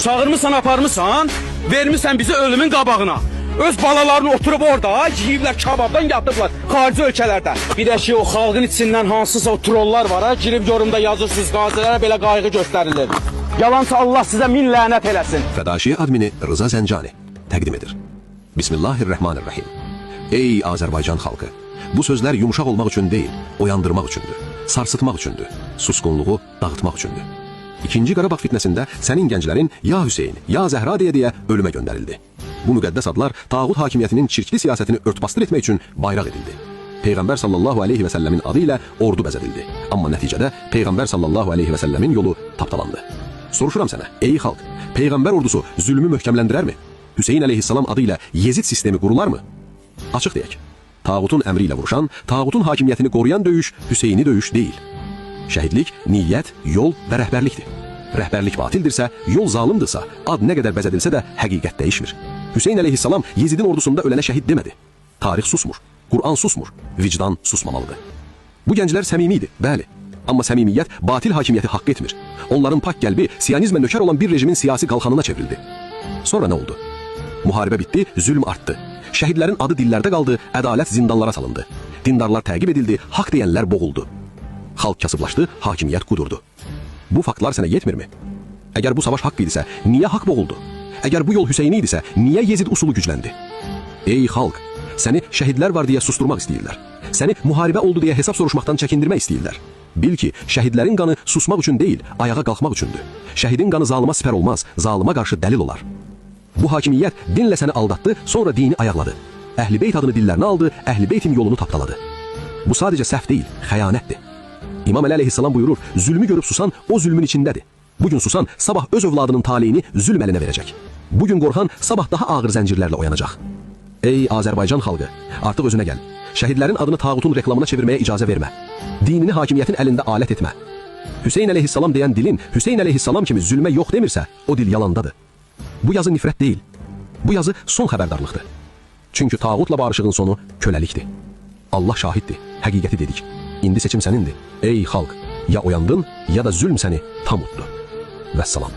Çağırmısan, aparmısan, vermişsən bizi ölümün qabağına. Öz balalarını oturub orada, yiyiblər kababdan yatıblar xarici ölkələrdə. Bir də ki, o xalqın içindən hansısa o trollar var, girib yorumda yazırsınız, qazilərə belə qayğı göstərilir. Yalansa Allah sizə min lənət eləsin. Fədaşiyə admini Rıza Zəncani təqdim edir. Bismillahirrahmanirrahim. Ey Azərbaycan xalqı! Bu sözlər yumuşaq olmaq üçün deyil, oyandırmaq üçündür, sarsıtmaq üçündür, susqunluğu dağıtmaq üçündür. İkinci Qarabağ fitnəsində sənin gənclərin ya Hüseyin, ya Zəhra deyə ölümə göndərildi. Bu müqəddəs adlar tağut hakimiyyətinin çirkli siyasətini örtbasdır etmək üçün bayraq edildi. Peyğəmbər sallallahu aleyhi və səlləmin adı ilə ordu bəzədildi. Amma nəticədə Peyğəmbər sallallahu aleyhi və səlləmin yolu tapdalandı. Soruşuram sənə, ey xalq, Peyğəmbər ordusu zülmü möhkəmləndirərmi? Hüseyin əleyhissalam adı ilə Yezid sistemi qurularmı? Açıq deyək, tağutun əmri ilə vuruşan, tağutun hakimiyyətini qoruyan döyüş Hüseyni döyüş deyil. Şəhidlik, niyyət, yol və rəhbərlikdir. Rəhbərlik batildirsə, yol zalimdirsə, ad nə qədər bəzədilsə də həqiqət dəyişmir. Hüseyin əleyhissalam Yezidin ordusunda ölənə şəhid demədi. Tarix susmur, Qur'an susmur, vicdan susmamalıdır. Bu gənclər səmimi idi, bəli. Amma səmimiyyət batil hakimiyyəti haqq etmir. Onların pak qəlbi siyonizmə nökər olan bir rejimin siyasi qalxanına çevrildi. Sonra nə oldu? Müharibə bitdi, zülm artdı. Şəhidlərin adı dillərdə qaldı, ədalət zindanlara salındı. Dindarlar təqib edildi, haqq deyənlər boğuldu. Xalq kasıblaşdı, hakimiyyət qudurdu. Bu faktlar sənə yetmirmi? Əgər bu savaş haqq idisə, niyə haqq boğuldu? Əgər bu yol Hüseyni idisə, niyə Yezid usulu gücləndi? Ey xalq, səni şəhidlər var deyə susturmaq istəyirlər. Səni müharibə oldu deyə hesab soruşmaqdan çəkindirmək istəyirlər. Bil ki, şəhidlərin qanı susmaq üçün deyil, ayağa qalxmaq üçündür. Şəhidin qanı zalıma sipər olmaz, zalıma qarşı dəlil olar. Bu hakimiyyət dinlə səni aldatdı, sonra dini ayaqladı. Əhl-i-Beyt adını dillərinə aldı, Əhl-i-Beytin yolunu tapdaladı. Bu sadəcə səhv deyil, xəyanətdir. İmam Əli əleyhissalam buyurur, zülmü görüb susan o zülmün içindədir. Bugün susan sabah öz övladının taleyini zülm əlinə verəcək. Bugün qorxan sabah daha ağır zəncirlərlə oyanacaq. Ey Azərbaycan xalqı, artıq özünə gəl. Şəhidlərin adını tağutun reklamına çevirməyə icazə vermə. Dinini hakimiyyətin əlində alət etmə. Hüseyin əleyhissalam deyən dilin Hüseyin əleyhissalam kimi zülmə yox demirsə, o dil yalandadır. Bu yazı nifrət deyil. Bu yazı son xəbərdarlıqdır. Çünki tağutla barışığın sonu köləlikdir. Allah şahiddir, həqiqəti dedik. İndi seçim sənindir. Ey xalq, ya oyandın, ya da zülm səni tam utdu. Vəssalam.